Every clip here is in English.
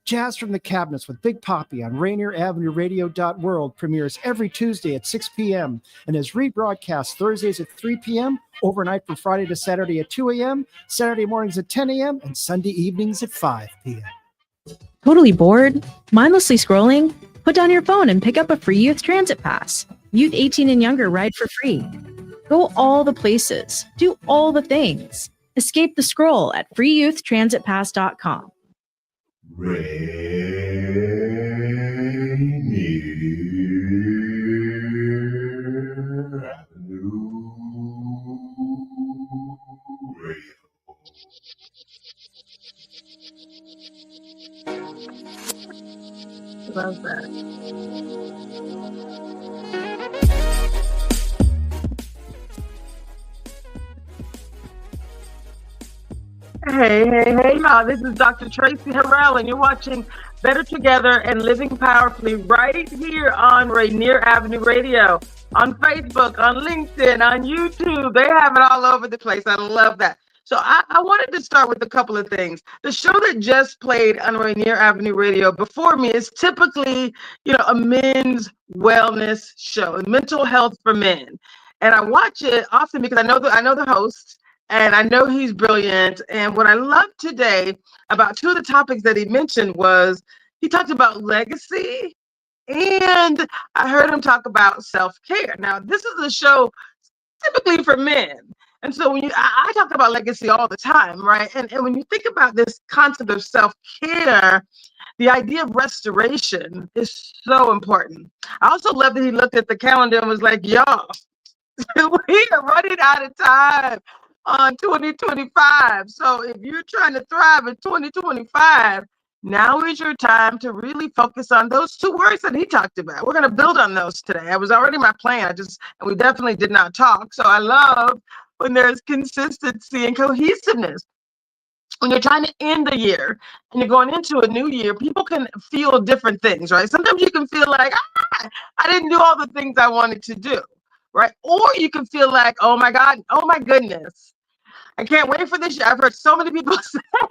Jazz from the Cabinets with Big Poppy on Rainier Avenue Radio.world premieres every Tuesday at 6 p.m. and is rebroadcast Thursdays at 3 p.m., overnight from Friday to Saturday at 2 a.m., Saturday mornings at 10 a.m., and Sunday evenings at 5 p.m. Totally bored? Mindlessly scrolling? Put down your phone and pick up a free youth transit pass. Youth 18 and younger ride for free. Go all the places. Do all the things. Escape the scroll at freeyouthtransitpass.com. Rainier Avenue Radio. Love that. Hey, y'all. This is Dr. Traci Harrell, and you're watching Better Together and Living Powerfully right here on Rainier Avenue Radio, on Facebook, on LinkedIn, on YouTube. They have it all over the place. I love that. So I wanted to start with a couple of things. The show that just played on Rainier Avenue Radio before me is typically, a men's wellness show, mental health for men. And I watch it often because I know the host. And I know he's brilliant. And what I loved today about two of the topics that he mentioned was he talked about legacy, and I heard him talk about self-care. Now, this is a show typically for men. And so when I talk about legacy all the time, right? And when you think about this concept of self-care, the idea of restoration is so important. I also love that he looked at the calendar and was like, y'all, we are running out of time on 2025. So if you're trying to thrive in 2025, now is your time to really focus on those two words that he talked about. We're going to build on those today. It was already my plan. And we definitely did not talk. So I love when there's consistency and cohesiveness. When you're trying to end the year and you're going into a new year, people can feel different things, right? Sometimes you can feel like, I didn't do all the things I wanted to do, right? Or you can feel like, oh my God, oh my goodness, I can't wait for this year. I've heard so many people say, I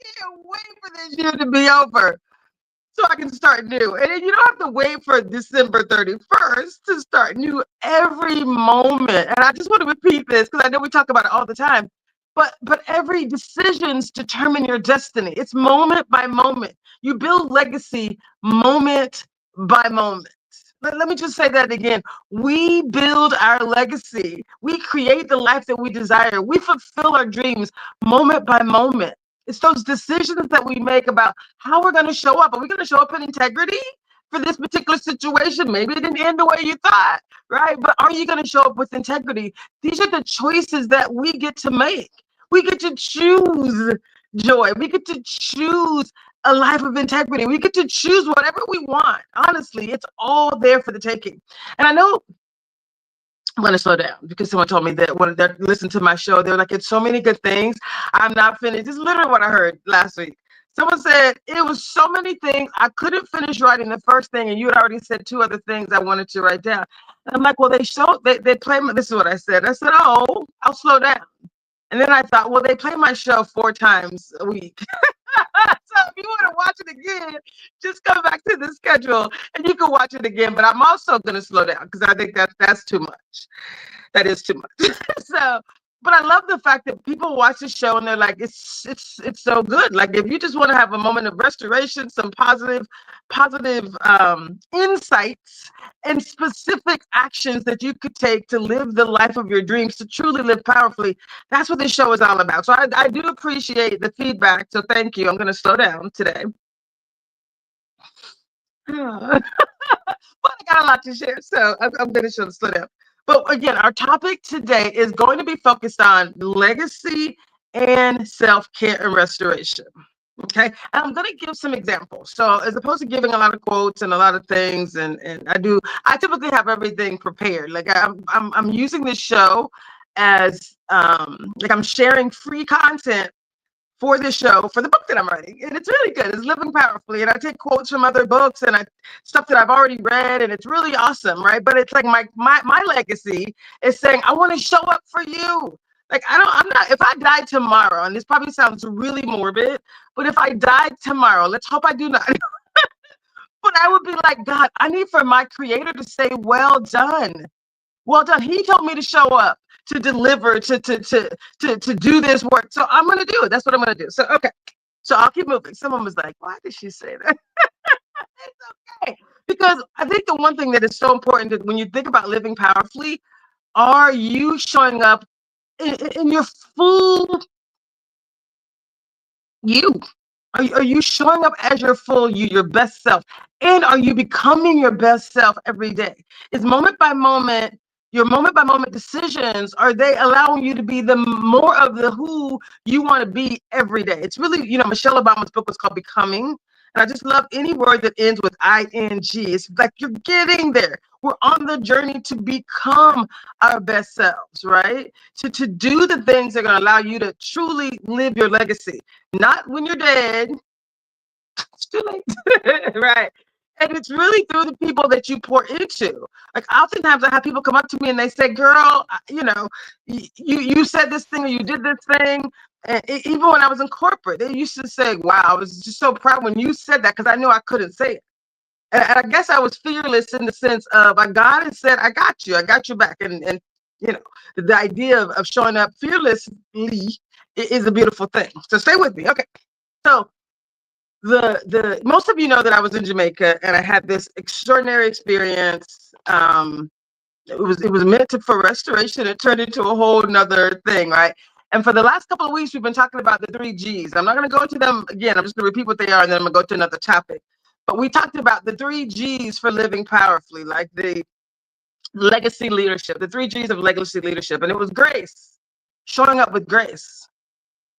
can't wait for this year to be over so I can start new. And then you don't have to wait for December 31st to start new every moment. And I just want to repeat this because I know we talk about it all the time. But every decisions determine your destiny. It's moment by moment. You build legacy moment by moment. Let me just say that again. We build our legacy. We create the life that we desire. We fulfill our dreams moment by moment. It's those decisions that we make about how we're going to show up. Are we going to show up in integrity for this particular situation? Maybe it didn't end the way you thought, right? But are you going to show up with integrity? These are the choices that we get to make. We get to choose joy. We get to choose a life of integrity. We get to choose whatever we want. Honestly, it's all there for the taking. And I know I'm going to slow down because someone told me that when they listened to my show, they were like, it's so many good things. I'm not finished. This is literally what I heard last week. Someone said it was so many things. I couldn't finish writing the first thing. And you had already said two other things I wanted to write down. And I'm like, well, they play my, this is what I said. I said, oh, I'll slow down. And then I thought, well, they play my show 4 times a week. So if you want to watch it again, just come back to the schedule and you can watch it again. But I'm also going to slow down because I think that's too much. That is too much. But I love the fact that people watch the show and they're like, it's so good. Like if you just want to have a moment of restoration, some positive insights and specific actions that you could take to live the life of your dreams, to truly live powerfully, that's what this show is all about. So I do appreciate the feedback. So thank you. I'm going to slow down today. But I got a lot to share, so I'm going to slow down. But again, our topic today is going to be focused on legacy and self-care and restoration. Okay, and I'm going to give some examples. So as opposed to giving a lot of quotes and a lot of things, and I typically have everything prepared. Like I'm using this show as like I'm sharing free content for this show, for the book that I'm writing. And it's really good. It's Living Powerfully. And I take quotes from other books and stuff that I've already read, and it's really awesome, right? But it's like my legacy is saying, I want to show up for you. Like, I'm not, if I died tomorrow, and this probably sounds really morbid, but if I died tomorrow, let's hope I do not. But I would be like, God, I need for my creator to say, well done. Well done. He told me to show up, to deliver, to do this work. So I'm going to do it. That's what I'm going to do. So, okay. So I'll keep moving. Someone was like, why did she say that? It's okay. Because I think the one thing that is so important that when you think about living powerfully, are you showing up in your full you? Are you showing up as your full you, your best self? And are you becoming your best self every day? Is moment by moment, your moment by moment decisions, are they allowing you to be the more of the who you want to be every day? It's really, Michelle Obama's book was called Becoming. And I just love any word that ends with ing. It's like you're getting there. We're on the journey to become our best selves, right? To do the things that are going to allow you to truly live your legacy. Not when you're dead. It's too late, right? And it's really through the people that you pour into. Like, oftentimes I have people come up to me and they say, girl, you said this thing or you did this thing. And even when I was in corporate, they used to say, wow, I was just so proud when you said that because I knew I couldn't say it. And I guess I was fearless in the sense of I got and said, I got you back. And the idea of showing up fearlessly is a beautiful thing. So stay with me. Okay. So the most of you know that I was in Jamaica and I had this extraordinary experience. It was meant for restoration. It turned into a whole nother thing, right? And for the last couple of weeks, we've been talking about the 3 Gs. I'm not going to go into them again. I'm just going to repeat what they are, and then I'm going to go to another topic. But we talked about the 3 Gs for living powerfully, like the legacy leadership, the 3 Gs of legacy leadership. And it was grace, showing up with grace,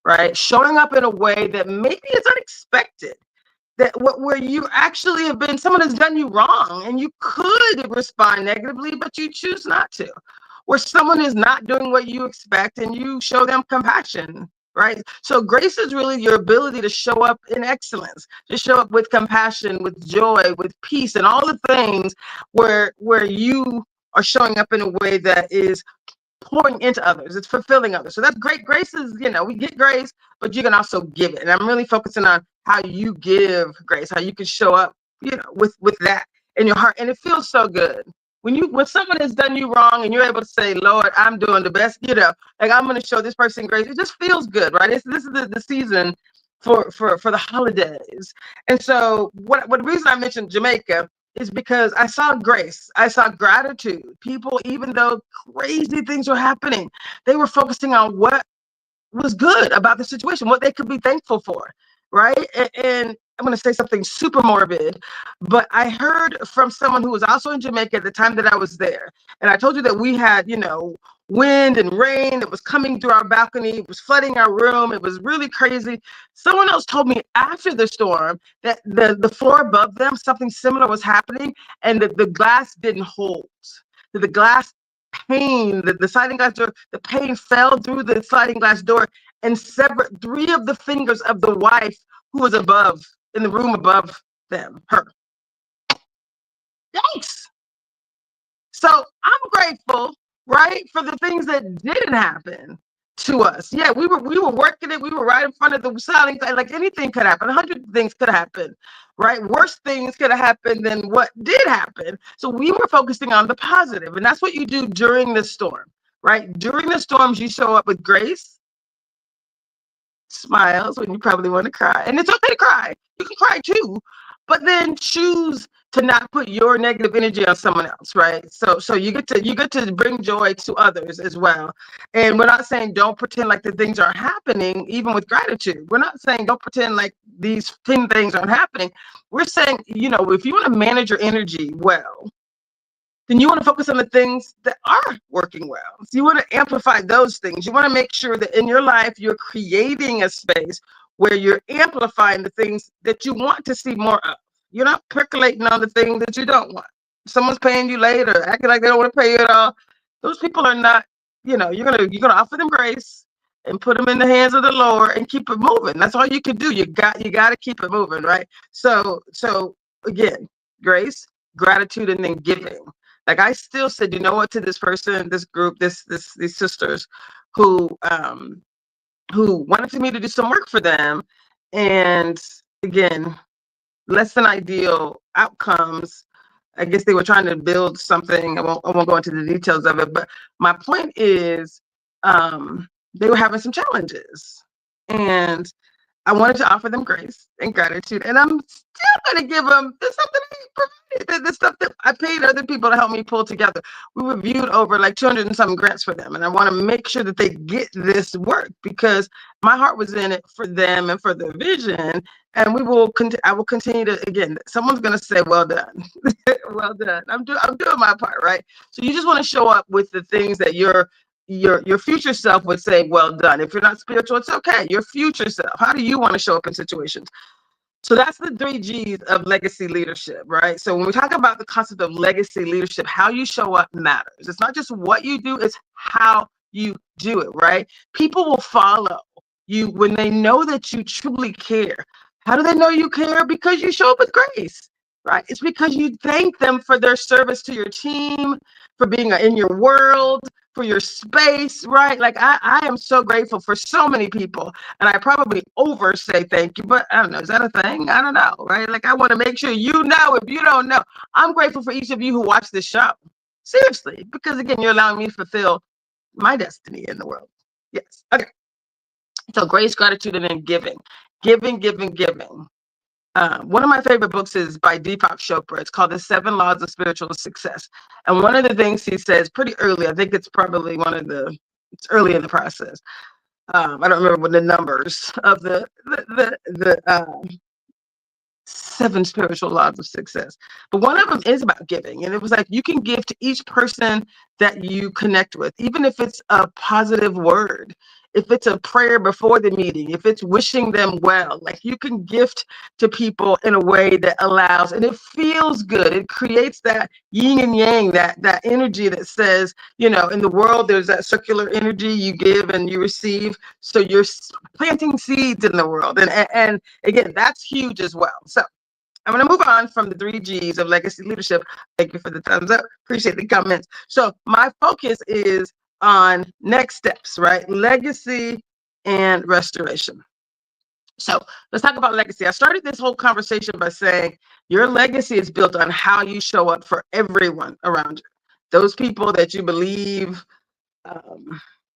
right? Showing up in a way that maybe is unexpected, that where you actually have been, someone has done you wrong, and you could respond negatively, but you choose not to. Where someone is not doing what you expect and you show them compassion, right? So grace is really your ability to show up in excellence, to show up with compassion, with joy, with peace, and all the things where you are showing up in a way that is pouring into others. It's fulfilling others. So that's great. Grace is, we get grace, but you can also give it. And I'm really focusing on how you give grace, how you can show up, with that in your heart. And it feels so good. When someone has done you wrong and you're able to say, Lord, I'm doing the best, like I'm going to show this person grace. It just feels good, right? This is the season for the holidays. And so what the reason I mentioned Jamaica is because I saw grace. I saw gratitude. People, even though crazy things were happening, they were focusing on what was good about the situation, what they could be thankful for, right? And I'm going to say something super morbid, but I heard from someone who was also in Jamaica at the time that I was there. And I told you that we had, wind and rain that was coming through our balcony. It was flooding our room. It was really crazy. Someone else told me after the storm that the floor above them, something similar was happening, and that the glass didn't hold. The glass pane, the sliding glass door, the pane fell through the sliding glass door and severed 3 of the fingers of the wife who was in the room above them, her. Thanks. So I'm grateful, right, for the things that didn't happen to us. Yeah, we were working it. We were right in front of the sliding glass. Like anything could happen. 100 things could happen, right? Worse things could have happened than what did happen. So we were focusing on the positive, and that's what you do during the storm, right? During the storms, you show up with grace, smiles when you probably want to cry, and it's okay to cry. You can cry too, but then choose to not put your negative energy on someone else, right? So you get to bring joy to others as well. And we're not saying don't pretend like the things aren't happening, even with gratitude. We're not saying don't pretend like these 10 things aren't happening. We're saying, if you want to manage your energy well, then you want to focus on the things that are working well. So you want to amplify those things. You want to make sure that in your life, you're creating a space where you're amplifying the things that you want to see more of. You're not percolating on the things that you don't want. Someone's paying you late or acting like they don't want to pay you at all. Those people are not, you're gonna offer them grace and put them in the hands of the Lord and keep it moving. That's all you can do. You got to keep it moving, right? So again, grace, gratitude, and then giving. Like I still said, you know what, to this person, this group, these sisters who wanted me to do some work for them. And again, less than ideal outcomes. I guess they were trying to build something. I won't go into the details of it, but my point is, they were having some challenges, and I wanted to offer them grace and gratitude, and I'm still going to give them the stuff that I provided, the stuff that I paid other people to help me pull together. We reviewed over like 200 and some grants for them, and I want to make sure that they get this work because my heart was in it for them and for their vision. And I will continue to, again, someone's going to say, well done, well done. I'm doing my part, right? So you just want to show up with the things that your future self would say, well done. If you're not spiritual, it's okay. Your future self. How do you want to show up in situations? So that's the 3 G's of legacy leadership, right? So when we talk about the concept of legacy leadership, how you show up matters. It's not just what you do, it's how you do it, right? People will follow you when they know that you truly care. How do they know you care? Because you show up with grace, right? It's because you thank them for their service to your team, for being in your world, for your space, right? Like I am so grateful for so many people, and I probably over say thank you, but I don't know, is that a thing? I don't know, right? Like I want to make sure you know, if you don't know, I'm grateful for each of you who watch this show. Seriously, because again, you're allowing me to fulfill my destiny in the world. Yes. Okay. So grace, gratitude, and then giving. Giving. One of my favorite books is by Deepak Chopra. It's called The 7 Laws of Spiritual Success. And one of the things he says pretty early, I think it's probably it's early in the process. I don't remember what the numbers of the 7 spiritual laws of success. But one of them is about giving. And it was like, you can give to each person that you connect with, even if it's a positive word, if it's a prayer before the meeting, if it's wishing them well, like you can gift to people in a way that allows, and it feels good. It creates that yin and yang, that energy that says, in the world, there's that circular energy, you give and you receive. So you're planting seeds in the world. And again, that's huge as well. So I'm going to move on from the 3 G's of legacy leadership. Thank you for the thumbs up. Appreciate the comments. So my focus is on next steps, right? Legacy and restoration. So let's talk about legacy. I started this whole conversation by saying your legacy is built on how you show up for everyone around you. Those people that you believe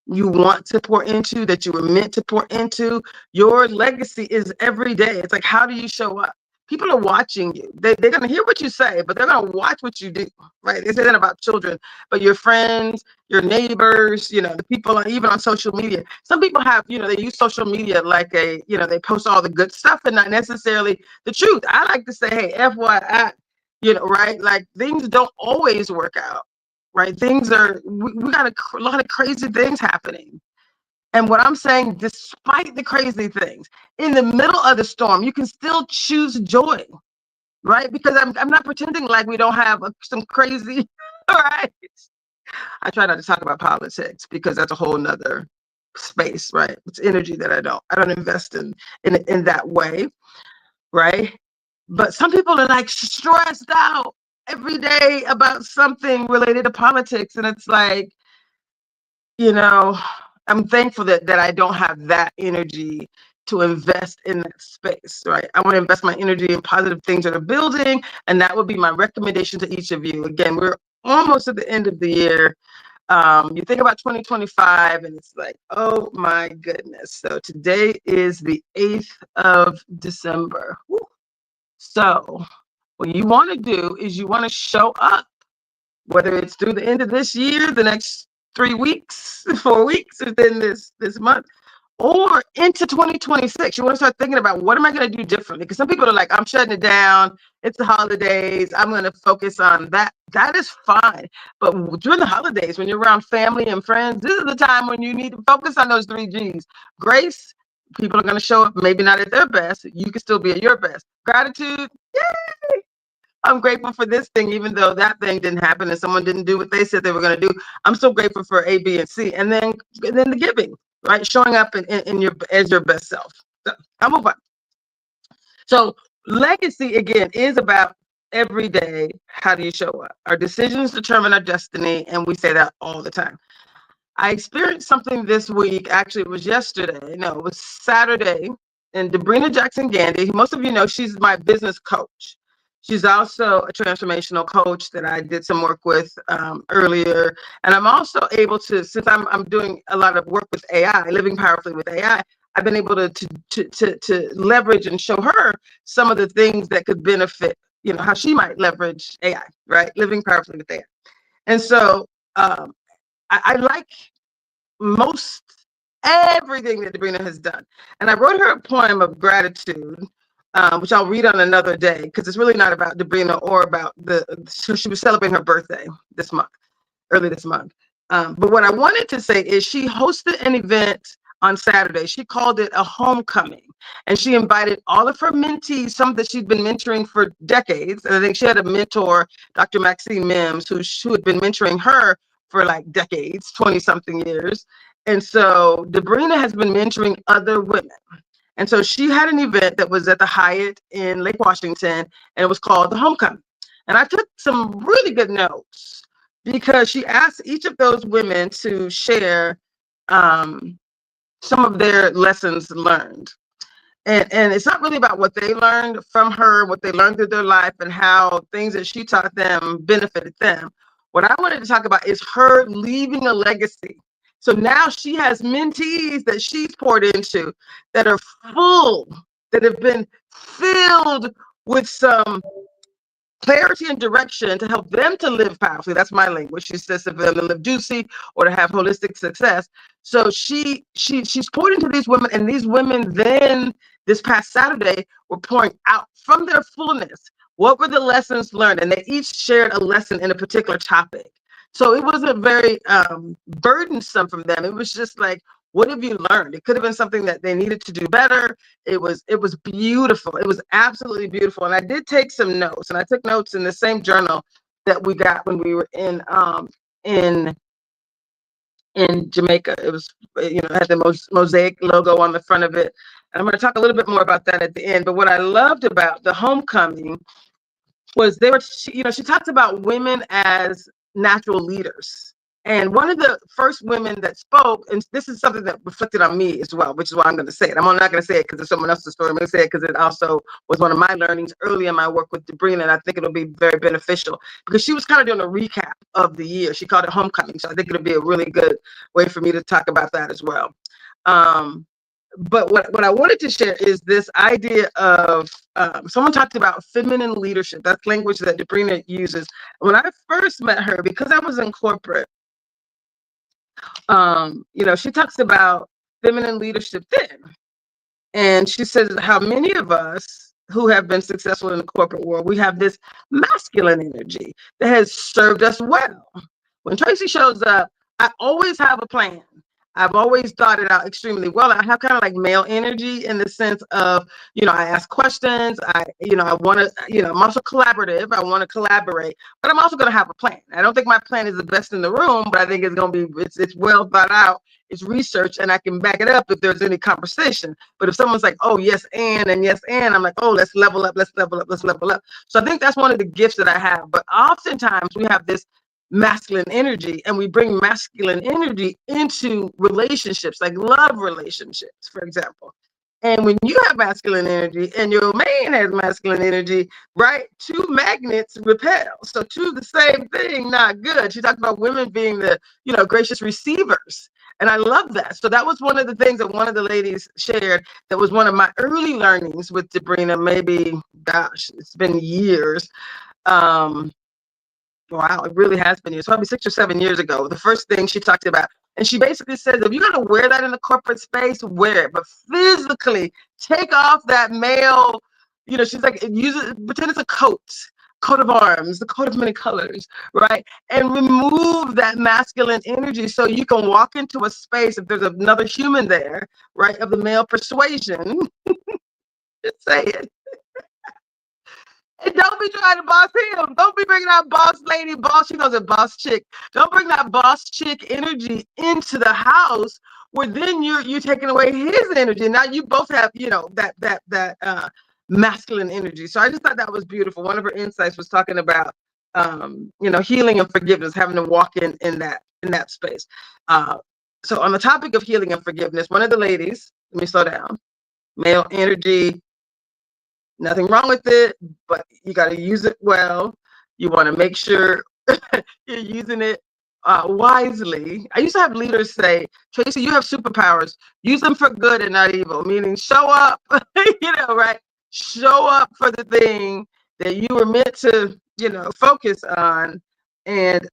you want to pour into, that you were meant to pour into. Your legacy is every day. It's like, how do you show up? People are watching you. They're going to hear what you say, but they're going to watch what you do, right? They say that about children, but your friends, your neighbors, the people even on social media. Some people have, they use social media like they post all the good stuff and not necessarily the truth. I like to say, hey, FYI, right? Like things don't always work out, right? We got a lot of crazy things happening. And what I'm saying, despite the crazy things, in the middle of the storm, you can still choose joy, right? Because I'm not pretending like we don't have some crazy, right? I try not to talk about politics because that's a whole nother space, right? It's energy that I don't invest in that way, right? But some people are like stressed out every day about something related to politics. And it's like, I'm thankful that I don't have that energy to invest in that space, right? I want to invest my energy in positive things that are building, and that would be my recommendation to each of you. Again, we're almost at the end of the year. You think about 2025, and it's like, oh my goodness. So today is the 8th of December. Woo. So what you want to do is you want to show up, whether it's through the end of this year, the next 3 weeks, 4 weeks within this month, or into 2026. You want to start thinking about, what am I going to do differently? Because some people are like, I'm shutting it down. It's the holidays. I'm going to focus on that. That is fine. But during the holidays, when you're around family and friends, this is the time when you need to focus on those 3 G's. Grace, people are going to show up, maybe not at their best. You can still be at your best. Gratitude, yay! I'm grateful for this thing, even though that thing didn't happen and someone didn't do what they said they were going to do. I'm so grateful for A, B, and C. And then the giving, right? Showing up as your best self. So I'll move on. So legacy, again, is about every day, how do you show up? Our decisions determine our destiny, and we say that all the time. I experienced something this week. Actually, it was yesterday. No, it was Saturday. And Debrina Jackson Gandy, most of you know, she's my business coach. She's also a transformational coach that I did some work with earlier. And I'm also able to, since I'm doing a lot of work with AI, living powerfully with AI, I've been able to leverage and show her some of the things that could benefit, you know, how she might leverage AI, right? Living powerfully with AI. And so I like most everything that Debrina has done. And I wrote her a poem of gratitude, which I'll read on another day, because it's really not about Debrina or about she was celebrating her birthday this month, early this month. But what I wanted to say is she hosted an event on Saturday. She called it a homecoming, and she invited all of her mentees, some that she'd been mentoring for decades. And I think she had a mentor, Dr. Maxine Mims, who had been mentoring her for like decades, 20 something years. And so Debrina has been mentoring other women. And so she had an event that was at the Hyatt in Lake Washington, and it was called the Homecoming. And I took some really good notes because she asked each of those women to share some of their lessons learned. And it's not really about what they learned from her, what they learned through their life, and how things that she taught them benefited them. What I wanted to talk about is her leaving a legacy. So now she has mentees that she's poured into that are full, that have been filled with some clarity and direction to help them to live powerfully. That's my language. She says for them to live juicy or to have holistic success. So she's poured into these women, and these women then this past Saturday were pouring out from their fullness. What were the lessons learned? And they each shared a lesson in a particular topic. So it wasn't very burdensome from them. It was just like, what have you learned? It could have been something that they needed to do better. It was beautiful. It was absolutely beautiful. And I did take some notes, and I took notes in the same journal that we got when we were in Jamaica. It was, you know, it had the mosaic logo on the front of it. And I'm going to talk a little bit more about that at the end. But what I loved about the homecoming was she talked about women as natural leaders. And one of the first women that spoke, and this is something that reflected on me as well, which is why I'm going to say it. I'm not going to say it because it's someone else's story. I'm going to say it because it also was one of my learnings early in my work with Debrina, and I think it'll be very beneficial because she was kind of doing a recap of the year. She called it homecoming, so I think it'll be a really good way for me to talk about that as well. But what I wanted to share is this idea of someone talked about feminine leadership. That's language that Debrina uses. When I first met her, because I was in corporate, she talks about feminine leadership then. And she says how many of us who have been successful in the corporate world, we have this masculine energy that has served us well. When Traci shows up, I always have a plan. I've always thought it out extremely well. I have kind of like male energy in the sense of, I ask questions. I want to, I'm also collaborative. I want to collaborate, but I'm also going to have a plan. I don't think my plan is the best in the room, but I think it's going to be, it's well thought out. It's research, and I can back it up if there's any conversation. But if someone's like, oh, yes, and I'm like, oh, let's level up. So I think that's one of the gifts that I have. But oftentimes we have this masculine energy, and we bring masculine energy into relationships, like love relationships, for example. And when you have masculine energy and your man has masculine energy, right, two magnets repel. So two the same thing, not good. She talked about women being the, gracious receivers. And I love that. So that was one of the things that one of the ladies shared. That was one of my early learnings with Debrina. Maybe, gosh, it's been years. Wow, it really has been years. Probably 6 or 7 years ago. The first thing she talked about, and she basically says, if you're going to wear that in the corporate space, wear it. But physically, take off that male, she's like, pretend it's a coat of arms, the coat of many colors, right? And remove that masculine energy so you can walk into a space, if there's another human there, right, of the male persuasion. Just say it. And don't be trying to boss him. Don't be bringing that boss lady, she calls it boss chick. Don't bring that boss chick energy into the house where then you're taking away his energy. Now you both have, that masculine energy. So I just thought that was beautiful. One of her insights was talking about, healing and forgiveness, having to walk in that space. So on the topic of healing and forgiveness, one of the ladies, let me slow down, male energy, nothing wrong with it, but you got to use it well. You want to make sure you're using it wisely. I used to have leaders say, Traci, you have superpowers. Use them for good and not evil, meaning show up, right? Show up for the thing that you were meant to, focus on, and,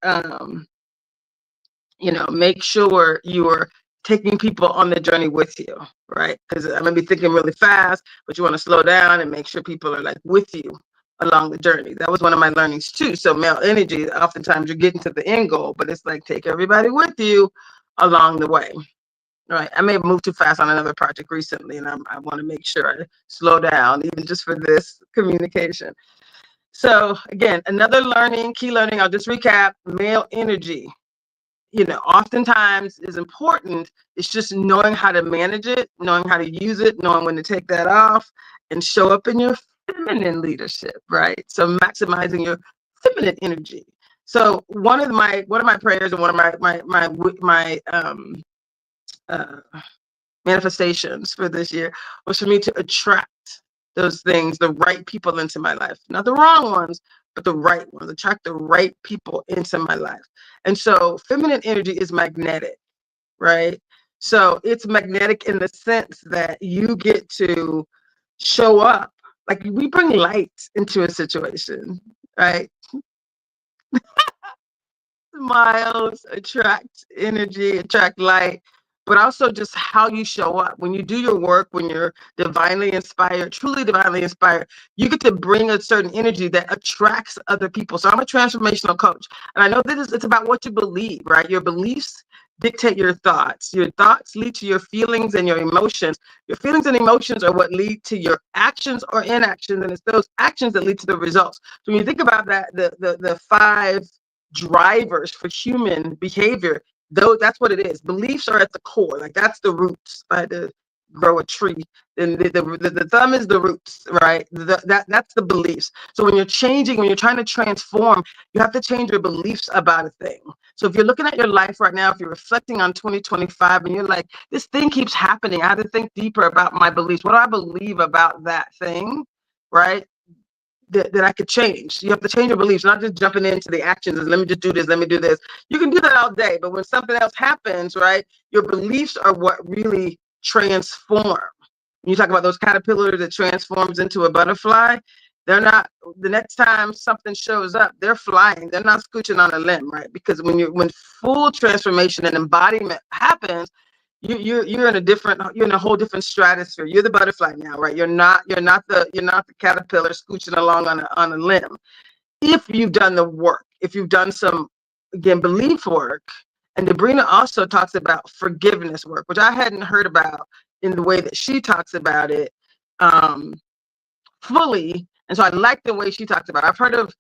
make sure you're taking people on the journey with you, right? Because I'm going to be thinking really fast, but you want to slow down and make sure people are like with you along the journey. That was one of my learnings too. So male energy, oftentimes you're getting to the end goal, but it's like take everybody with you along the way. All right. I may have moved too fast on another project recently, and I want to make sure I slow down even just for this communication. So again, another key learning, I'll just recap, male energy, oftentimes is important. It's just knowing how to manage it, knowing how to use it, knowing when to take that off and show up in your feminine leadership, right? So maximizing your feminine energy. So one of my prayers and one of my manifestations for this year was for me to attract those things, the right people into my life, not the wrong ones, but the right ones, attract the right people into my life. And so feminine energy is magnetic, right? So it's magnetic in the sense that you get to show up. Like we bring light into a situation, right? Smiles attract energy, attract light, but also just how you show up. When you do your work, when you're divinely inspired, truly divinely inspired, you get to bring a certain energy that attracts other people. So I'm a transformational coach, and I know it's about what you believe, right? Your beliefs dictate your thoughts. Your thoughts lead to your feelings and your emotions. Your feelings and emotions are what lead to your actions or inactions, and it's those actions that lead to the results. So when you think about that, the 5 drivers for human behavior, though, that's what it is. Beliefs are at the core. Like that's the roots. If I had to grow a tree, then the thumb is the roots, right? That's the beliefs. So when you're trying to transform, you have to change your beliefs about a thing. So if you're looking at your life right now, if you're reflecting on 2025 and you're like, this thing keeps happening, I have to think deeper about my beliefs. What do I believe about that thing, right? That I could change. You have to change your beliefs, not just jumping into the actions and let me just do this, let me do this. You can do that all day, but when something else happens, right, your beliefs are what really transform. When you talk about those caterpillars that transforms into a butterfly, they're not, the next time something shows up, they're flying. They're not scooching on a limb, right? Because when full transformation and embodiment happens, you're in a whole different stratosphere. You're the butterfly now, right? You're not the caterpillar scooching along on a limb. If you've done the work, if you've done some, again, belief work, and Debrina also talks about forgiveness work, which I hadn't heard about in the way that she talks about it fully. And so I like the way she talks about it. I've heard of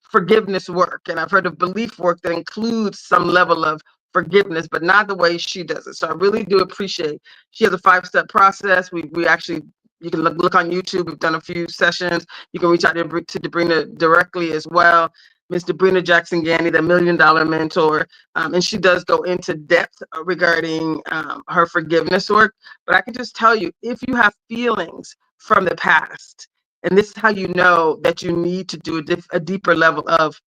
forgiveness work, and I've heard of belief work that includes some level of forgiveness, but not the way she does it. So I really do appreciate, she has a 5-step process. We actually, you can look on YouTube. We've done a few sessions. You can reach out to Debrina directly as well. Ms. Debrina Jackson Gandy, the $1 Million Mentor. And she does go into depth regarding her forgiveness work. But I can just tell you, if you have feelings from the past, and this is how you know that you need to do a deeper level of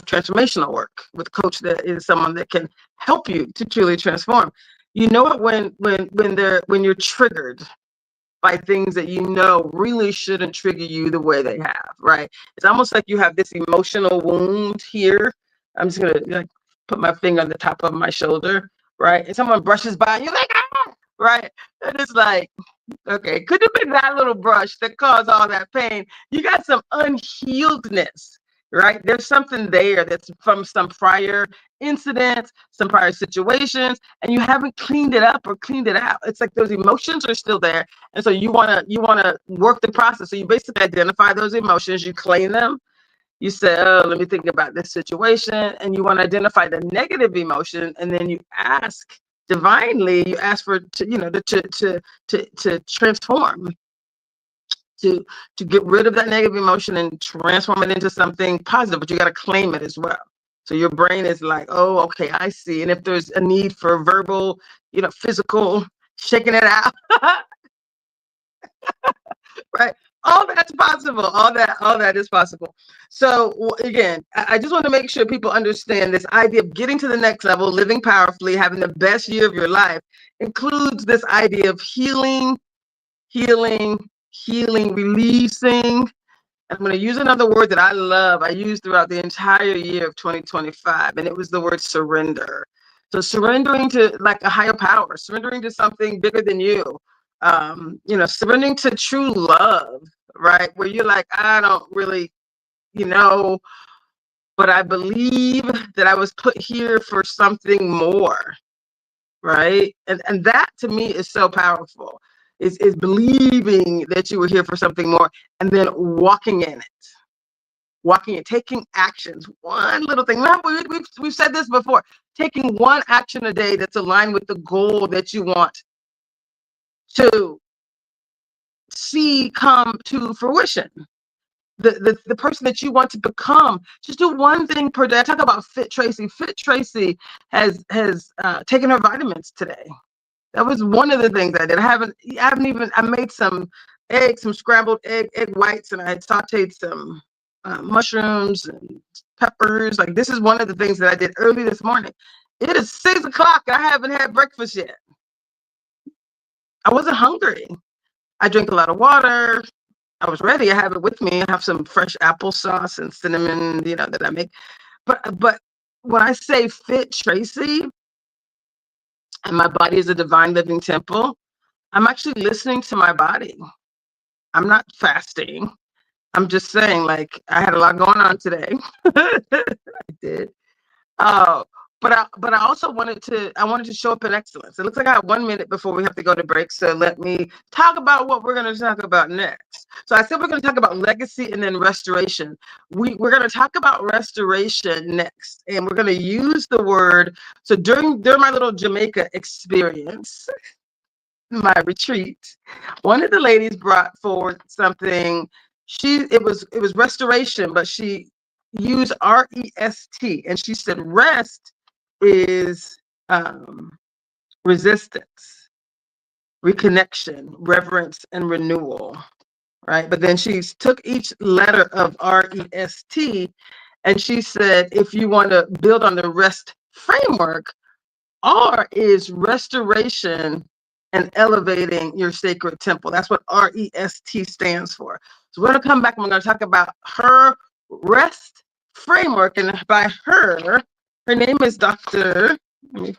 transformational work with a coach that is someone that can help you to truly transform. You know it when you're triggered by things that you know really shouldn't trigger you the way they have, right? It's almost like you have this emotional wound here. I'm just gonna put my finger on the top of my shoulder, right? And someone brushes by and you're like, ah, right? And it's like, okay, could have been that little brush that caused all that pain. You got some unhealedness, right? There's something there that's from some prior incidents, some prior situations, and you haven't cleaned it up or cleaned it out. It's like those emotions are still there. And so you wanna work the process. So you basically identify those emotions, you claim them, you say, oh, let me think about this situation, and you want to identify the negative emotion, and then you ask divinely, you ask for to transform, to get rid of that negative emotion and transform it into something positive. But you got to claim it as well. So your brain is like, oh, okay, I see. And if there's a need for verbal, physical, shaking it out, right? All that's possible. All that is possible. So again, I just want to make sure people understand this idea of getting to the next level, living powerfully, having the best year of your life includes this idea of healing, releasing. I'm going to use another word that I love. I used throughout the entire year of 2025, and it was the word surrender. So surrendering to like a higher power, surrendering to something bigger than you, surrendering to true love, right? Where you're like, I don't really, but I believe that I was put here for something more, right? And that to me is so powerful. Is believing that you were here for something more, and then walking in it, taking actions. One little thing. Now, we've said this before. Taking one action a day that's aligned with the goal that you want to see come to fruition. The person that you want to become. Just do one thing per day. I talk about Fit Traci. Fit Traci has taken her vitamins today. That was one of the things I did. I made some eggs, some scrambled egg whites, and I had sauteed some mushrooms and peppers. Like, this is one of the things that I did early this morning. It is 6 o'clock. I haven't had breakfast yet. I wasn't hungry. I drank a lot of water. I was ready. I have it with me. I have some fresh applesauce and cinnamon, that I make. But when I say Fit Traci, and my body is a divine living temple, I'm actually listening to my body. I'm not fasting. I'm just saying, like, I had a lot going on today. I did. But I also wanted to show up in excellence. It looks like I have 1 minute before we have to go to break. So let me talk about what we're going to talk about next. So I said we're going to talk about legacy and then restoration. We're going to talk about restoration next. And we're going to use the word. So during my little Jamaica experience, my retreat, one of the ladies brought forward something. It was restoration, but she used REST, and she said rest is resistance, reconnection, reverence, and renewal, right? But then she took each letter of REST, and she said, if you want to build on the REST framework, R is restoration and elevating your sacred temple. That's what REST stands for. So we're going to come back and we're going to talk about her REST framework. And by her name is Dr. Let me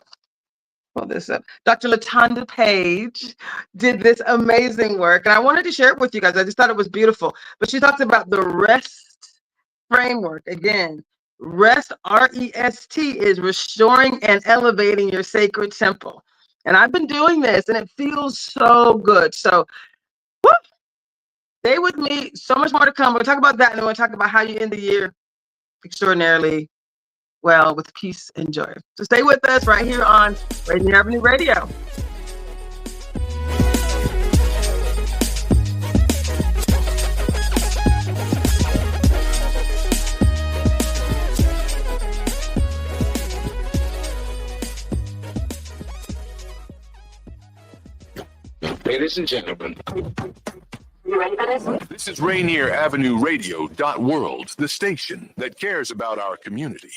pull this up. Dr. Latanda Page did this amazing work. And I wanted to share it with you guys. I just thought it was beautiful. But she talks about the REST framework. Again, REST, REST, is restoring and elevating your sacred temple. And I've been doing this and it feels so good. So stay with me. So much more to come. We'll talk about that, and then we'll talk about how you end the year extraordinarily well with peace and joy. So stay with us right here on Rainier Avenue Radio. Ladies and gentlemen, you ready for this? this is Rainier Avenue Radio .world, the station that cares about our community.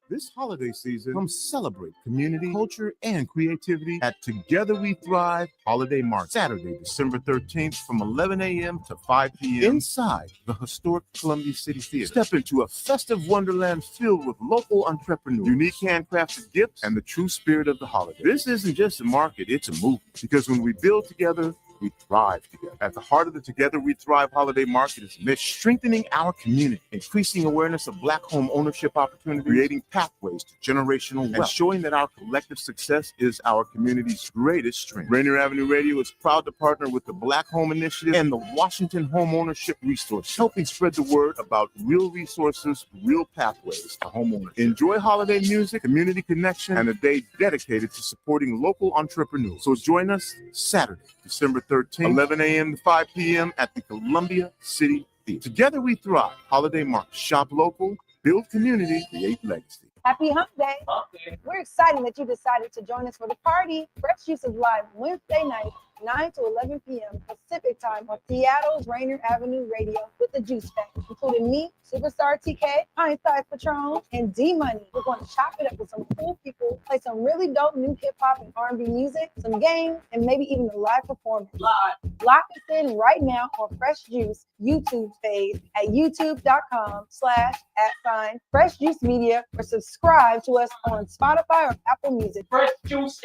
This holiday season, come celebrate community, culture, and creativity at Together We Thrive Holiday Market, Saturday, December 13th from 11 a.m. to 5 p.m. inside the historic Columbia City Theater. Step into a festive wonderland filled with local entrepreneurs, unique handcrafted gifts, and the true spirit of the holiday. This isn't just a market, it's a movement. Because when we build together, we thrive together. At the heart of the Together We Thrive Holiday Market is mission, strengthening our community, increasing awareness of Black home ownership opportunities, creating pathways to generational wealth, and showing that our collective success is our community's greatest strength. Rainier Avenue Radio is proud to partner with the Black Home Initiative and the Washington Home Ownership Resource, helping spread the word about real resources, real pathways to homeownership. Enjoy holiday music, community connection, and a day dedicated to supporting local entrepreneurs. So join us Saturday, December 13th, 11 a.m. to 5 p.m. at the Columbia City Theater. Together We Thrive Holiday Market. Shop local, build community, create legacy. Happy Hump Day. We're excited that you decided to join us for the party. Fresh Juice is live Wednesday night, 9 to 11 p.m. Pacific time on Seattle's Rainier Avenue Radio with the Juice Factory, including me, Superstar TK, Hindsight Patron, and D-Money. We're going to chop it up with some cool people, play some really dope new hip-hop and R&B music, some games, and maybe even a live performance. Lock us in right now on Fresh Juice YouTube page at youtube.com/@Fresh Juice Media, or subscribe to us on Spotify or Apple Music. Fresh Juice.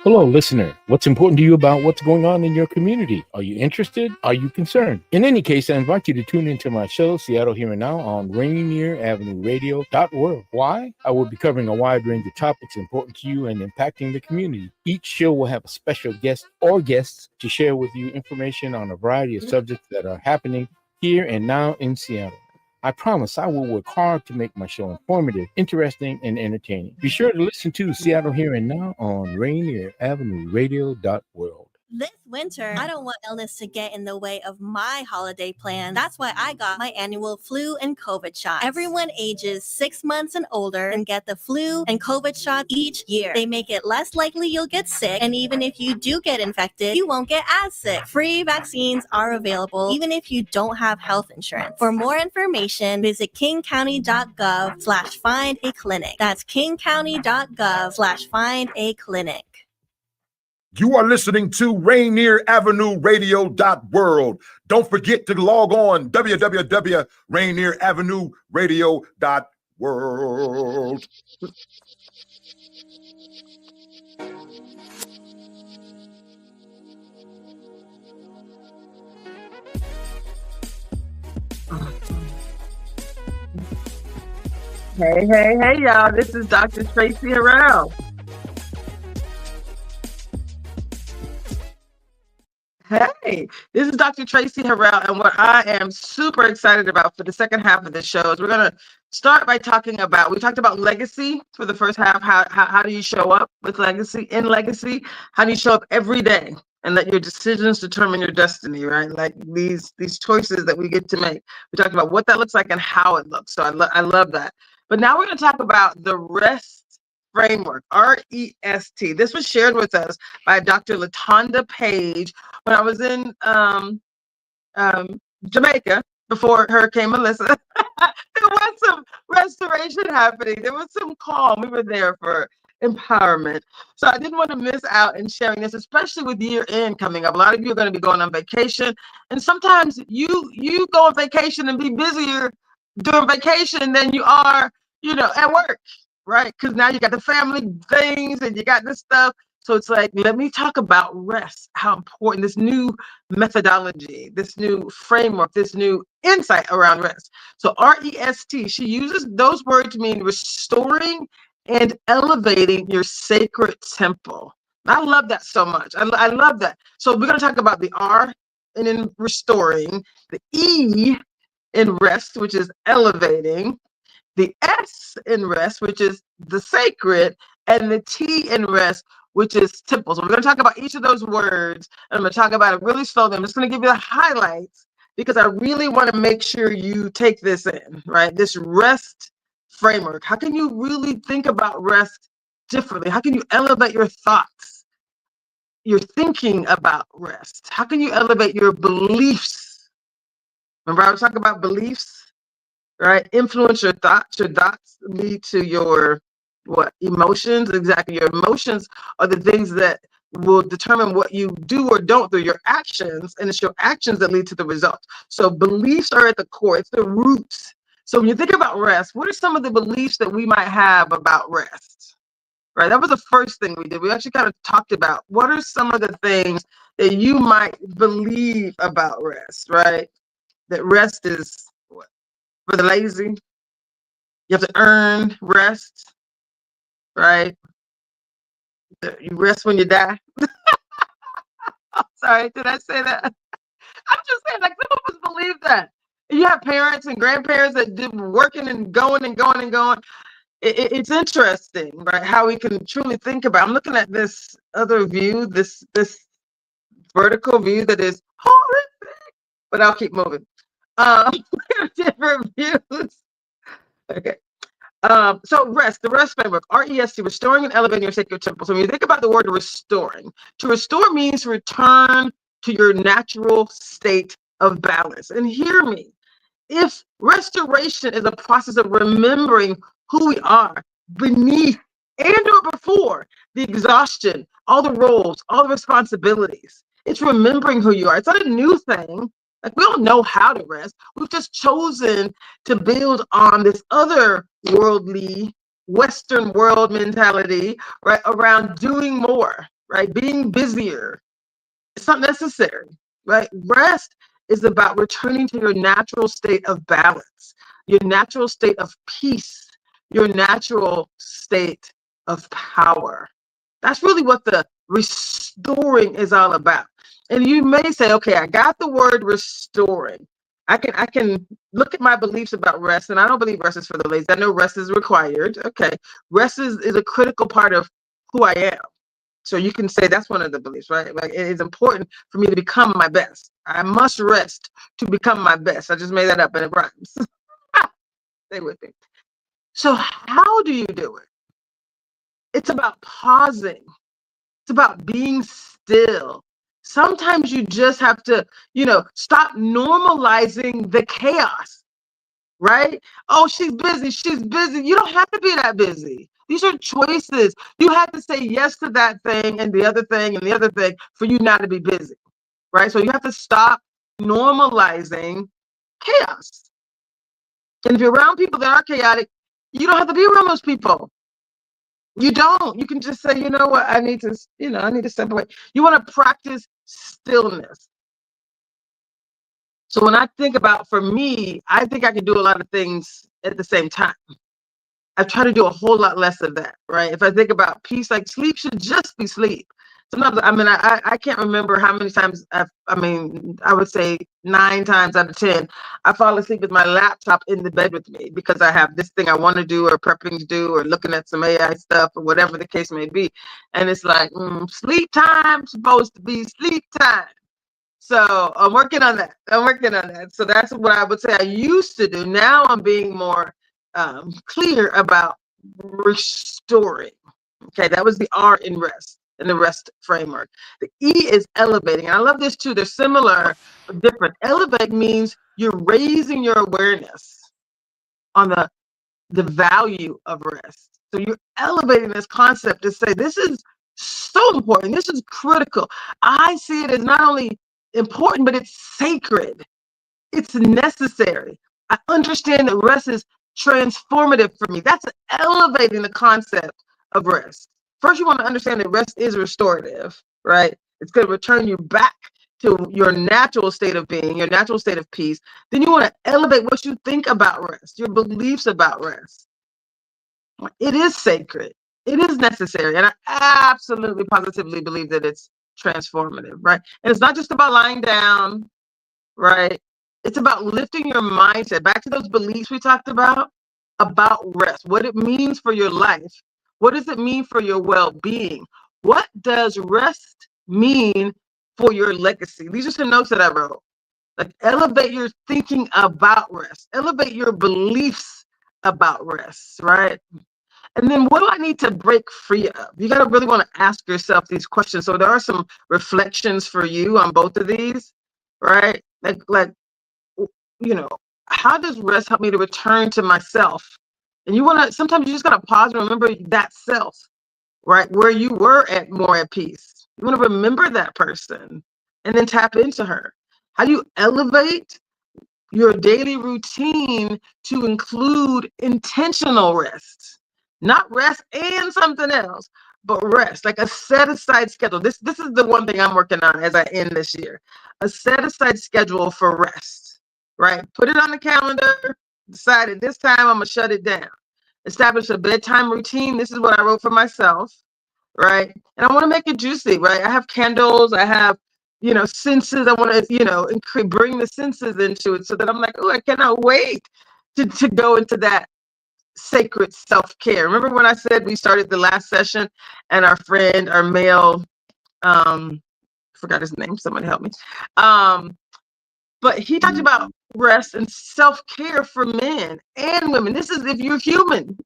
Hello, listener. What's important to you about what's going on in your community? Are you interested? Are you concerned? In any case, I invite you to tune into my show, Seattle Here and Now, on Rainier Avenue Radio.world. Why? I will be covering a wide range of topics important to you and impacting the community. Each show will have a special guest or guests to share with you information on a variety of subjects that are happening here and now in Seattle. I promise I will work hard to make my show informative, interesting, and entertaining. Be sure to listen to Seattle Here and Now on Rainier Avenue Radio.world. This winter, I don't want illness to get in the way of my holiday plan. That's why I got my annual flu and COVID shot. Everyone ages 6 months and older and get the flu and COVID shot each year. They make it less likely you'll get sick, and even if you do get infected, you won't get as sick. Free vaccines are available even if you don't have health insurance. For more information, visit kingcounty.gov/find-a-clinic. That's kingcounty.gov/find-a-clinic. You are listening to Rainier Avenue Radio.world. Don't forget to log on www.rainieravenue Radio.world. Hey, y'all. This is Dr. Traci Harrell. Hey, this is Dr. Traci Harrell, and what I am super excited about for the second half of the show is we're going to start by talking about, we talked about legacy for the first half. How do you show up with legacy, in legacy? How do you show up every day and let your decisions determine your destiny, right? Like these choices that we get to make. We talked about what that looks like and how it looks. So I love that. But now we're going to talk about the REST framework, REST. This was shared with us by Dr. Latonda Page when I was in Jamaica before Hurricane Melissa. There was some restoration happening. There was some calm. We were there for empowerment. So I didn't want to miss out in sharing this, especially with year end coming up. A lot of you are going to be going on vacation. And sometimes you go on vacation and be busier during vacation than you are, at work. Right? Because now you got the family things and you got this stuff. So it's like, let me talk about rest, how important this new methodology, this new framework, this new insight around rest. So REST, she uses those words to mean restoring and elevating your sacred temple. I love that so much. I love that. So we're going to talk about the R in restoring, the E in rest, which is elevating, the S in rest, which is the sacred, and the T in rest, which is temple. So we're going to talk about each of those words, and I'm going to talk about it really slowly. I'm just going to give you the highlights because I really want to make sure you take this in, right? This rest framework. How can you really think about rest differently? How can you elevate your thoughts, your thinking about rest? How can you elevate your beliefs? Remember I was talking about beliefs? Right? Influence your thoughts. Your thoughts lead to your emotions. Exactly. Your emotions are the things that will determine what you do or don't do, your actions, and it's your actions that lead to the results. So beliefs are at the core. It's the roots. So when you think about rest, what are some of the beliefs that we might have about rest? right? That was the first thing we did. We actually kind of talked about what are some of the things that you might believe about rest, right? That rest is what? For the lazy. You have to earn rest, right? You rest when you die. I'm sorry, did I say that? I'm just saying, like, some of us believe that. You have parents and grandparents that did working and going and going and going. It's interesting, right? How we can truly think about. I'm looking at this other view, this vertical view that is horrific, but I'll keep moving. Different views. Okay. So rest, the rest framework, REST, restoring and elevating your sacred temple. So when you think about the word restoring, to restore means to return to your natural state of balance. And hear me, if restoration is a process of remembering who we are beneath and or before the exhaustion, all the roles, all the responsibilities, it's remembering who you are. It's not a new thing. Like, we all know how to rest. We've just chosen to build on this other worldly, Western world mentality, right, around doing more, right, being busier. It's not necessary, right? Rest is about returning to your natural state of balance, your natural state of peace, your natural state of power. That's really what the restoring is all about. And you may say, okay, I got the word restoring. I can look at my beliefs about rest, and I don't believe rest is for the lazy. I know rest is required. Okay. Rest is a critical part of who I am. So you can say that's one of the beliefs, right? Like, it is important for me to become my best. I must rest to become my best. I just made that up and it rhymes. Stay with me. So how do you do it? It's about pausing. It's about being still. Sometimes you just have to, stop normalizing the chaos, right? Oh, she's busy. She's busy. You don't have to be that busy. These are choices. You have to say yes to that thing and the other thing and the other thing for you not to be busy, right? So you have to stop normalizing chaos. And if you're around people that are chaotic, you don't have to be around those people. You don't. You can just say, you know what, I need to step away. You want to practice stillness. So when I think about, for me, I think I can do a lot of things at the same time. I try to do a whole lot less of that, right? If I think about peace, like, sleep should just be sleep. Sometimes, I can't remember how many times I would say 9 times out of 10, I fall asleep with my laptop in the bed with me because I have this thing I want to do or prepping to do or looking at some AI stuff or whatever the case may be. And it's like, sleep time supposed to be sleep time. So I'm working on that. So that's what I would say I used to do. Now I'm being more clear about restoring. Okay, that was the R in rest, in the rest framework. The E is elevating. And I love this too. They're similar but different. Elevate means you're raising your awareness on the value of rest. So you're elevating this concept to say, this is so important. This is critical. I see it as not only important, but it's sacred. It's necessary. I understand that rest is transformative for me. That's elevating the concept of rest. First, you want to understand that rest is restorative, right? It's going to return you back to your natural state of being, your natural state of peace. Then you want to elevate what you think about rest, your beliefs about rest. It is sacred. It is necessary. And I absolutely, positively believe that it's transformative, right? And it's not just about lying down, right? It's about lifting your mindset back to those beliefs we talked about rest, what it means for your life. What does it mean for your well-being? What does rest mean for your legacy? These are some notes that I wrote. Like, elevate your thinking about rest. Elevate your beliefs about rest, right? And then what do I need to break free of? You got to really want to ask yourself these questions. So there are some reflections for you on both of these, right? Like, how does rest help me to return to myself? And sometimes you just got to pause and remember that self, right? Where you were more at peace. You want to remember that person and then tap into her. How do you elevate your daily routine to include intentional rest? not rest and something else, but rest, like a set aside schedule. This is the one thing I'm working on as I end this year, a set aside schedule for rest, right? Put it on the calendar, decide at this time I'm gonna shut it down. Establish a bedtime routine. This is what I wrote for myself, right? And I want to make it juicy, right? I have candles, I have, senses. I want to, bring the senses into it so that I'm like, oh, I cannot wait to go into that sacred self-care. Remember when I said we started the last session and our friend, our male, forgot his name, somebody help me. But he talked about rest and self-care for men and women. This is if you're human.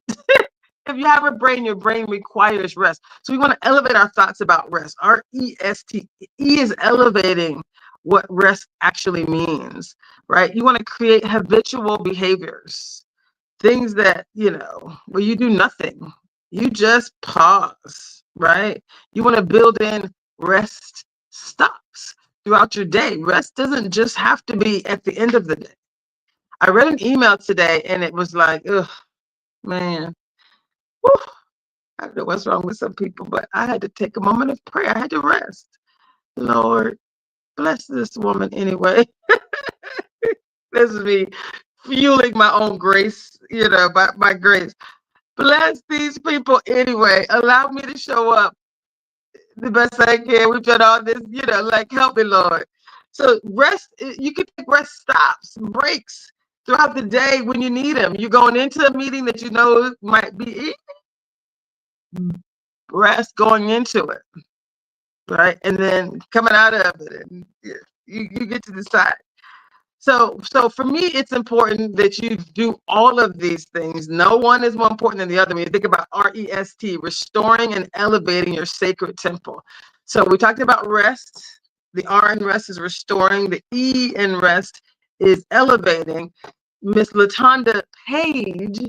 If you have a brain, your brain requires rest. So we want to elevate our thoughts about rest. R-E-S-T. E is elevating what rest actually means, right? You want to create habitual behaviors, things that, where you do nothing. You just pause, right? You want to build in rest stops throughout your day. Rest doesn't just have to be at the end of the day. I read an email today and it was like, ugh, man. Whew. I don't know what's wrong with some people, but I had to take a moment of prayer. I had to rest. Lord, bless this woman anyway. This is me fueling my own grace, by my grace. Bless these people anyway. Allow me to show up the best I can. We've done all this, help me, Lord. So rest, you can take rest stops, breaks throughout the day when you need them. You're going into a meeting that you know might be rest going into it, right? And then coming out of it, and you get to decide. So for me, it's important that you do all of these things. No one is more important than the other. When you think about R-E-S-T, restoring and elevating your sacred temple. So we talked about rest. The R in rest is restoring. The E in rest is elevating. Miss Latonda Page,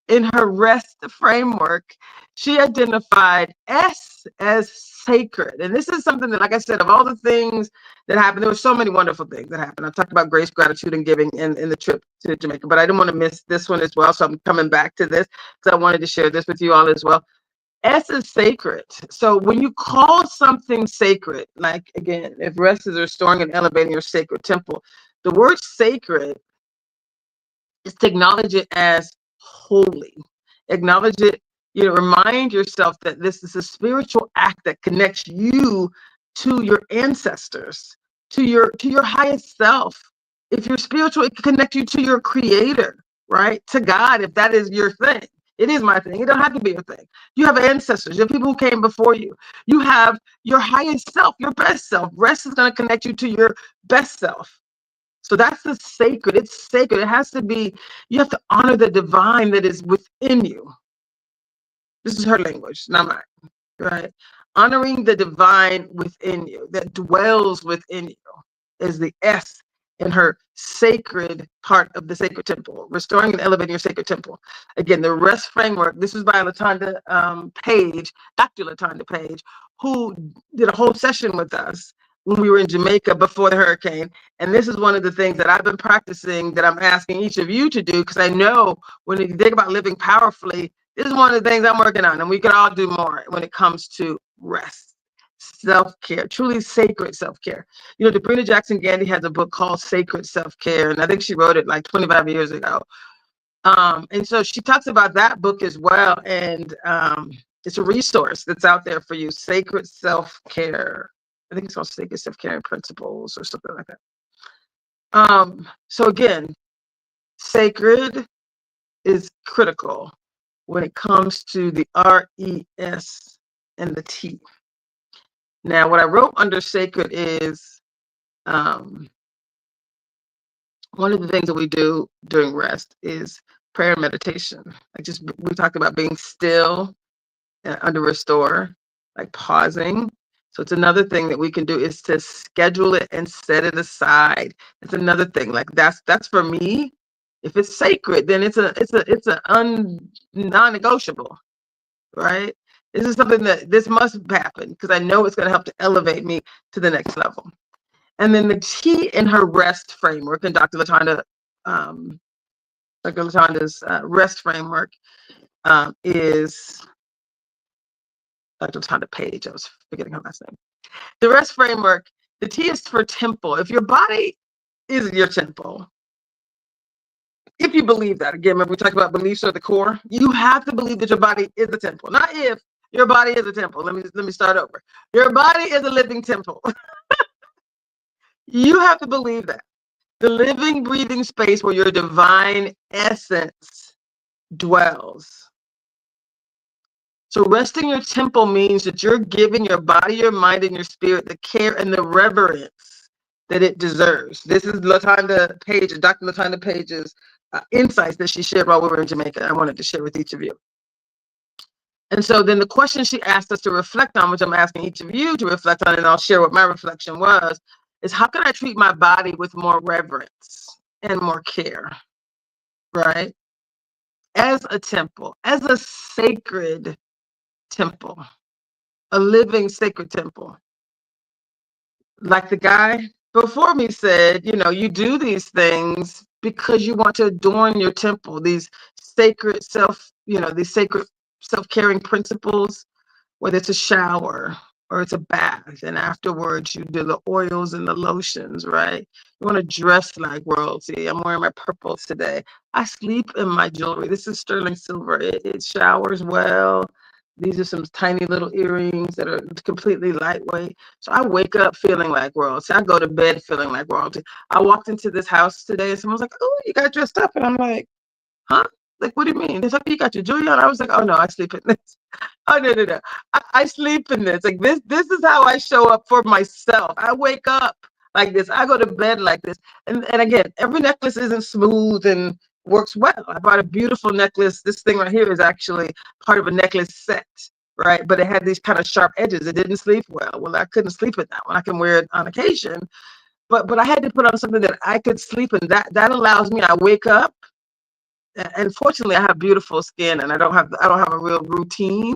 in her rest framework, she identified S as sacred. And this is something that, like I said, of all the things that happened, there were so many wonderful things that happened. I talked about grace, gratitude, and giving in the trip to Jamaica, but I didn't want to miss this one as well. So I'm coming back to this because I wanted to share this with you all as well. S is sacred. So when you call something sacred, like again, if rest is restoring and elevating your sacred temple, the word sacred is to acknowledge it as holy. Acknowledge it, remind yourself that this is a spiritual act that connects you to your ancestors, to your highest self. If you're spiritual, it can connect you to your creator, right? To God, if that is your thing. It is my thing. It don't have to be your thing. You have ancestors. You have people who came before you. You have your highest self, your best self. Rest is going to connect you to your best self. So that's the sacred. It's sacred. It has to be, you have to honor the divine that is within you. This is her language, not mine, right? Honoring the divine within you, that dwells within you, is the S in her sacred part of the sacred temple, restoring and elevating your sacred temple. Again, the rest framework, this was by Latonda Page, Dr. Latonda Page, who did a whole session with us when we were in Jamaica before the hurricane. And this is one of the things that I've been practicing that I'm asking each of you to do, because I know when you think about living powerfully, this is one of the things I'm working on, and we could all do more when it comes to rest, self-care, truly sacred self-care. Debrina Jackson Gandy has a book called Sacred Self-Care, and I think she wrote it like 25 years ago. And so she talks about that book as well, and it's a resource that's out there for you, Sacred Self-Care. I think it's called Sacred Self-Care and Principles or something like that. So again, sacred is critical when it comes to the R-E-S and the T. Now, what I wrote under sacred is one of the things that we do during rest is prayer and meditation. We talked about being still under restore, like pausing. So it's another thing that we can do is to schedule it and set it aside. It's another thing. Like that's for me. If it's sacred, then it's a non-negotiable, right? This is something that this must happen because I know it's going to help to elevate me to the next level. And then the T in her rest framework, and Dr. Latonda's rest framework, is Dr. Tanda Page. I was forgetting her last name. The rest framework, the T is for temple. If your body is your temple, if you believe that, again, remember we talked about beliefs are the core, you have to believe that your body is a temple. Not if, your body is a temple. Let me start over. Your body is a living temple. You have to believe that. The living, breathing space where your divine essence dwells. So resting your temple means that you're giving your body, your mind, and your spirit the care and the reverence that it deserves. This is LaTonda Page, Dr. LaTonda Page's insights that she shared while we were in Jamaica. I wanted to share with each of you. And so then the question she asked us to reflect on, which I'm asking each of you to reflect on, and I'll share what my reflection was, is how can I treat my body with more reverence and more care, right? As a temple, as a sacred temple, a living sacred temple. Like the guy before me said, you do these things because you want to adorn your temple, these sacred these sacred self-caring principles, whether it's a shower or it's a bath, and afterwards you do the oils and the lotions, right? You want to dress like royalty. I'm wearing my purple today. I sleep in my jewelry. This is sterling silver. It showers well. These are some tiny little earrings that are completely lightweight. So I wake up feeling like royalty. I go to bed feeling like royalty. I walked into this house today and someone's like, "Oh, you got dressed up." And I'm like, "Huh? Like, what do you mean?" They're like, "You got your jewelry on." I was like, "Oh no, I sleep in this." Oh no. I sleep in this. Like this is how I show up for myself. I wake up like this. I go to bed like this. And again, every necklace isn't smooth and works well. I bought a beautiful necklace. This thing right here is actually part of a necklace set, right? But it had these kind of sharp edges. It didn't sleep well. Well, I couldn't sleep in that one. I can wear it on occasion, but I had to put on something that I could sleep in. That allows me. I wake up, and fortunately, I have beautiful skin, and I don't have a real routine,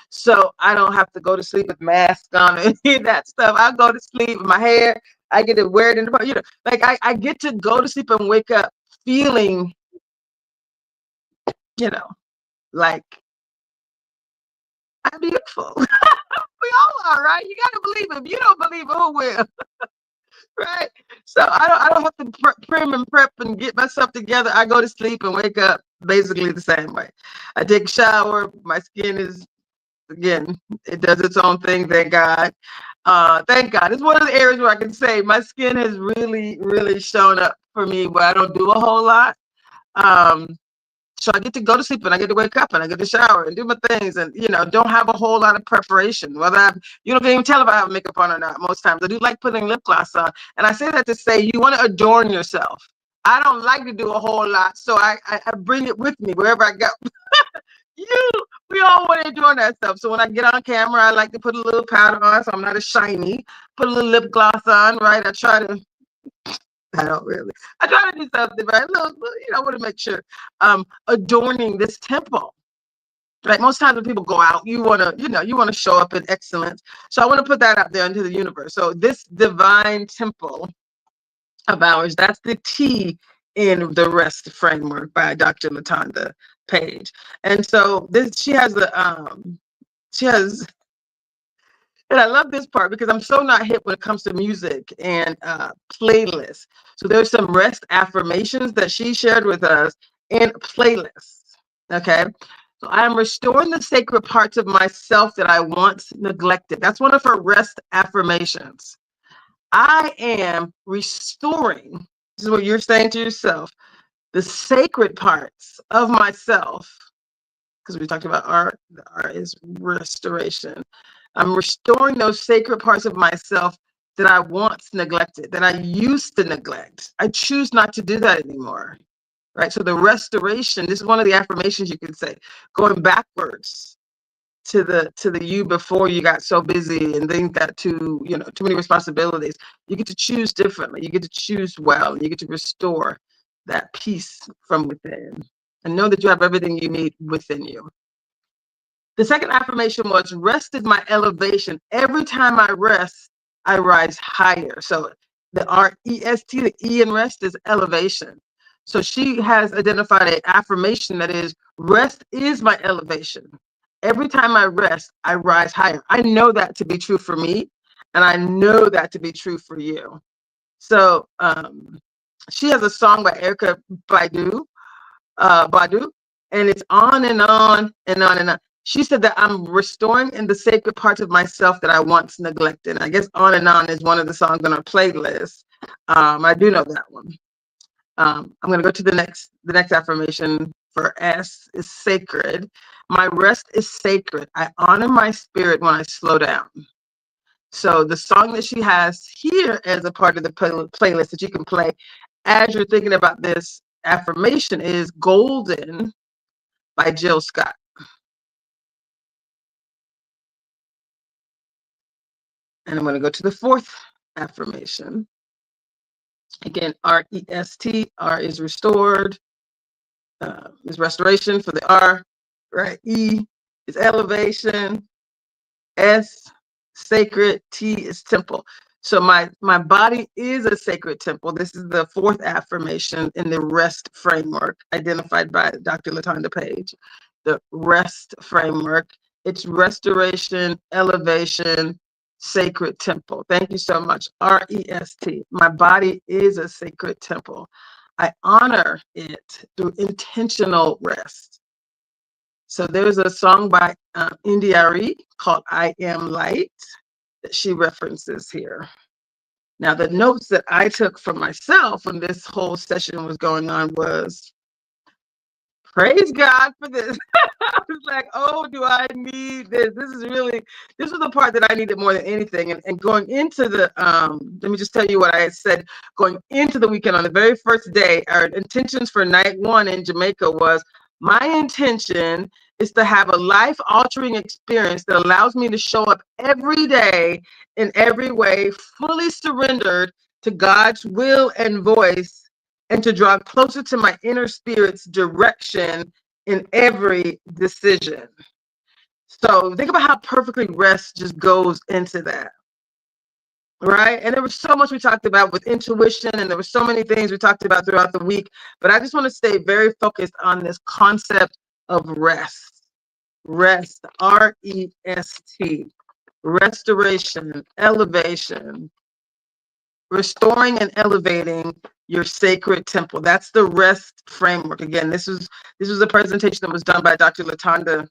so I don't have to go to sleep with mask on and any of that stuff. I go to sleep with my hair. I get to wear it in the, like I get to go to sleep and wake up feeling, like I'm beautiful. We all are, right? You got to believe it. If you don't believe it, who will? Right? So I don't have to prim and prep and get myself together. I go to sleep and wake up basically the same way. I take a shower. My skin is, again, it does its own thing. Thank God. Thank God. It's one of the areas where I can say my skin has really, really shown up for me where I don't do a whole lot. So I get to go to sleep and I get to wake up and I get to shower and do my things and, don't have a whole lot of preparation. You don't even tell if I have makeup on or not most times. I do like putting lip gloss on. And I say that to say you want to adorn yourself. I don't like to do a whole lot, so I bring it with me wherever I go. We all want to adorn ourselves. So when I get on camera, I like to put a little powder on so I'm not as shiny. Put a little lip gloss on, right? I don't really. I try to do something, but I want to make sure adorning this temple. Right. Most times when people go out, you want to show up in excellence. So I want to put that out there into the universe. So this divine temple of ours, that's the T in the rest framework by Dr. LaTonda Page. And so she has, and I love this part because I'm so not hip when it comes to music and playlists. So there's some rest affirmations that she shared with us in playlists. Okay. So I am restoring the sacred parts of myself that I once neglected. That's one of her rest affirmations. I am restoring, this is what you're saying to yourself, the sacred parts of myself, because we talked about art. The art is restoration. I'm restoring those sacred parts of myself that I once neglected, that I used to neglect. I choose not to do that anymore, right? So the restoration, this is one of the affirmations you could say, going backwards to the you before you got so busy and think that too many responsibilities. You get to choose differently. You get to choose well. You get to restore that peace from within and know that you have everything you need within you. The second affirmation was, rest is my elevation. Every time I rest, I rise higher. So the R-E-S-T, the E in rest is elevation. So she has identified an affirmation that is, rest is my elevation. Every time I rest, I rise higher. I know that to be true for me, and I know that to be true for you. So she has a song by Erykah Badu, and it's on and on and on and on. She said that I'm restoring in the sacred parts of myself that I once neglected. I guess On and On is one of the songs on our playlist. I do know that one. I'm going to go to the next affirmation for S is sacred. My rest is sacred. I honor my spirit when I slow down. So the song that she has here as a part of the playlist that you can play as you're thinking about this affirmation is Golden by Jill Scott. And I'm going to go to the fourth affirmation. Again, R-E-S-T, R is restored, is restoration for the R, right? E is elevation, S, sacred, T is temple. So my body is a sacred temple. This is the fourth affirmation in the REST framework identified by Dr. LaTonda Page. The REST framework, it's restoration, elevation, sacred temple. Thank you so much. R-E-S-T. My body is a sacred temple. I honor it through intentional rest. So there's a song by India.Arie called I Am Light that she references here. Now, the notes that I took for myself when this whole session was going on was, praise God for this. I was like, oh, do I need this? This was the part that I needed more than anything. And going into the, let me just tell you what I had said. Going into the weekend on the very first day, our intentions for night one in Jamaica was, my intention is to have a life-altering experience that allows me to show up every day in every way, fully surrendered to God's will and voice, and to draw closer to my inner spirit's direction in every decision. So think about how perfectly rest just goes into that, right? And there was so much we talked about with intuition, and there were so many things we talked about throughout the week, but I just want to stay very focused on this concept of rest. Rest, R-E-S-T, restoration, elevation, restoring and elevating your sacred temple. That's the REST framework. Again, this was a presentation that was done by Dr. LaTonda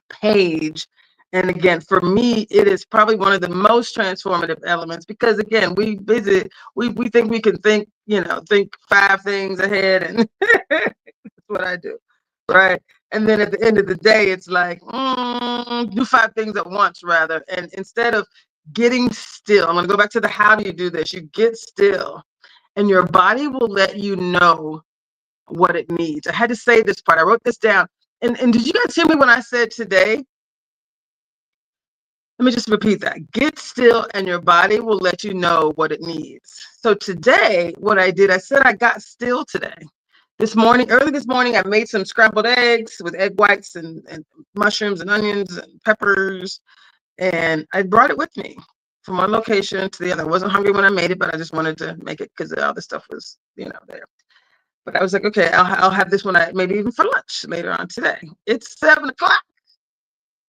Page. And again, for me, it is probably one of the most transformative elements because, again, we think we can think 5 things ahead, and that's what I do, right? And then at the end of the day, it's like, do 5 things at once, rather. And instead of getting still, I'm going to go back to the how do you do this? You get still, and your body will let you know what it needs. I had to say this part. I wrote this down. And did you guys hear me when I said today? Let me just repeat that. Get still, and your body will let you know what it needs. So today, what I did, I said I got still today. Early this morning, I made some scrambled eggs with egg whites and mushrooms and onions and peppers. And I brought it with me from one location to the other. I wasn't hungry when I made it, but I just wanted to make it because all the stuff was, there. But I was like, okay, I'll have this one maybe even for lunch later on today. It's 7:00.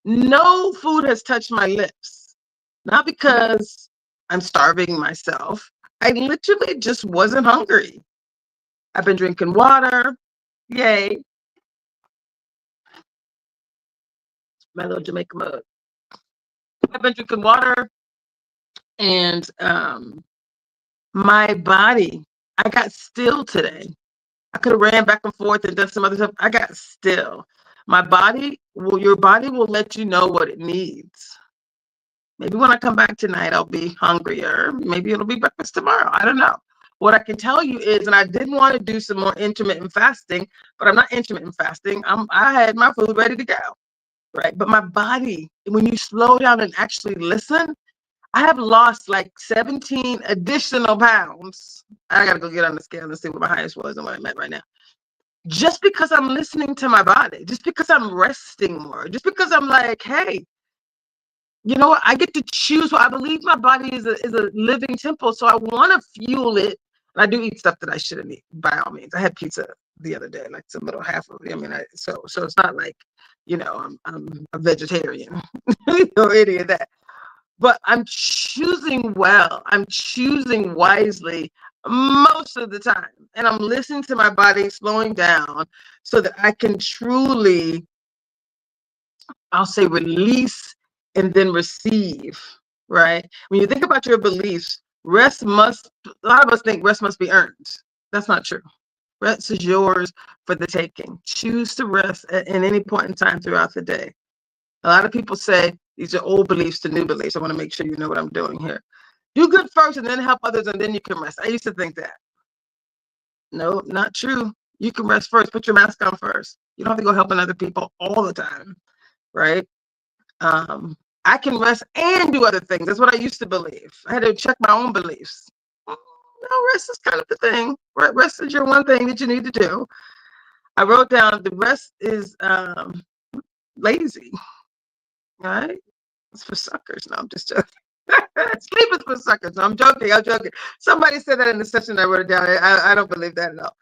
No food has touched my lips. Not because I'm starving myself. I literally just wasn't hungry. I've been drinking water. Yay. My little Jamaica mug. I've been drinking water, and my body, I got still today. I could have ran back and forth and done some other stuff. I got still. Your body will let you know what it needs. Maybe when I come back tonight, I'll be hungrier. Maybe it'll be breakfast tomorrow. I don't know. What I can tell you is, and I did want to do some more intermittent fasting, but I'm not intermittent fasting. I had my food ready to go, right? But my body, when you slow down and actually listen, I have lost like 17 additional pounds. I got to go get on the scale and see what my highest was and what I'm at right now. Just because I'm listening to my body, just because I'm resting more, just because I'm like, hey, you know what? I get to choose. I believe my body is a living temple, so I want to fuel it And I do eat stuff that I shouldn't eat, by all means. I had pizza the other day, like the middle half of it. I mean, so it's not like, I'm a vegetarian or any of that. But I'm choosing well. I'm choosing wisely most of the time. And I'm listening to my body slowing down so that I can truly, I'll say, release and then receive, right? When you think about your beliefs, a lot of us think rest must be earned. That's not true. Rest is yours for the taking. Choose to rest at any point in time throughout the day. A lot of people say these are old beliefs to new beliefs. I want to make sure you know what I'm doing here. Do good first and then help others and then you can rest. I used to think that. No, not true. You can rest first. Put your mask on first. You don't have to go helping other people all the time, right? I can rest and do other things. That's what I used to believe. I had to check my own beliefs. No, rest is kind of the thing. Rest is your one thing that you need to do. I wrote down the rest is lazy. Right? It's for suckers. No, I'm just joking. Sleep is for suckers. No, I'm joking. Somebody said that in the session. I wrote it down. I don't believe that at all.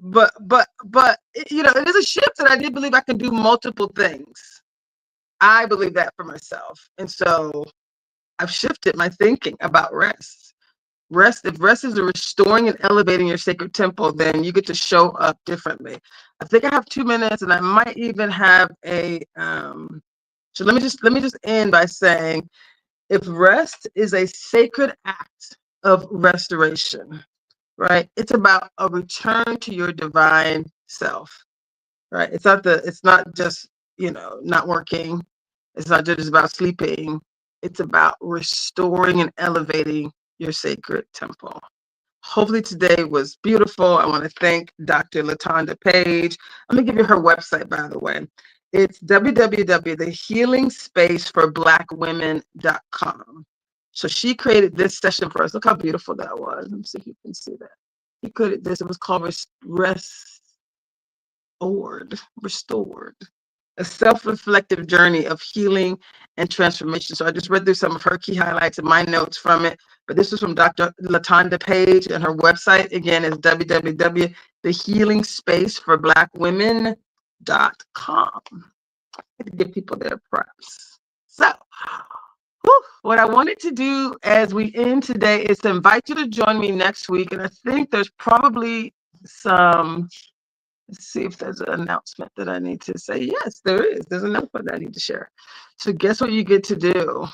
But it is a shift, and I did believe I can do multiple things. I believe that for myself, and so I've shifted my thinking about rest. If rest is restoring and elevating your sacred temple, then you get to show up differently. I think I have 2 minutes, and I might even have a. So let me just end by saying, if rest is a sacred act of restoration, right? It's about a return to your divine self, right? It's not just not working. It's not just about sleeping. It's about restoring and elevating your sacred temple. Hopefully today was beautiful. I want to thank Dr. Latonda Page. Let me give you her website, by the way. It's www.thehealingspaceforblackwomen.com. So she created this session for us. Look how beautiful that was. Let me see if you can see that. He created this. It was called Restored. A self-reflective journey of healing and transformation. So I just read through some of her key highlights and my notes from it. But this was from Dr. Latonda Page, and her website, again, is www.thehealingspaceforblackwomen.com. To give people their props. So, what I wanted to do as we end today is to invite you to join me next week. And I think there's probably some... Let's see if there's an announcement that I need to say. Yes, there is. There's an announcement that I need to share. So guess what you get to do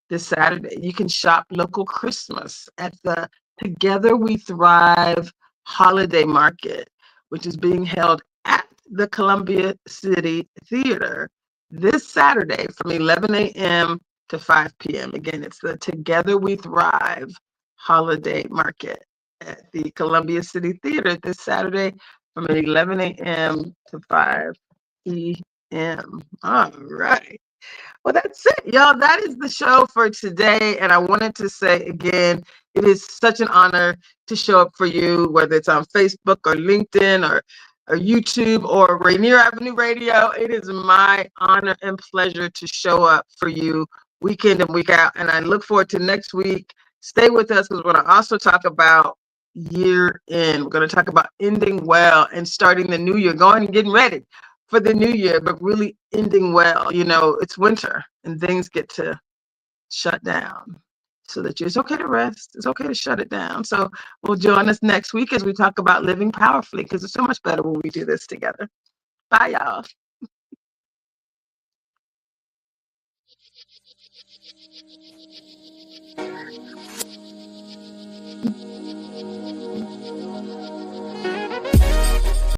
this Saturday? You can shop local Christmas at the Together We Thrive Holiday Market, which is being held at the Columbia City Theater this Saturday from 11 a.m. to 5 p.m. Again, it's the Together We Thrive Holiday Market at the Columbia City Theater this Saturday from 11 a.m. to 5 p.m. All right. Well, that's it, y'all. That is the show for today. And I wanted to say again, it is such an honor to show up for you, whether it's on Facebook or LinkedIn or YouTube or Rainier Avenue Radio. It is my honor and pleasure to show up for you week in and week out. And I look forward to next week. Stay with us because we're going to also talk about year end. We're going to talk about ending well and starting the new year, going and getting ready for the new year, but really ending well. It's winter and things get to shut down so that it's okay to rest. It's okay to shut it down. So we'll join us next week as we talk about living powerfully, because it's so much better when we do this together. Bye, y'all.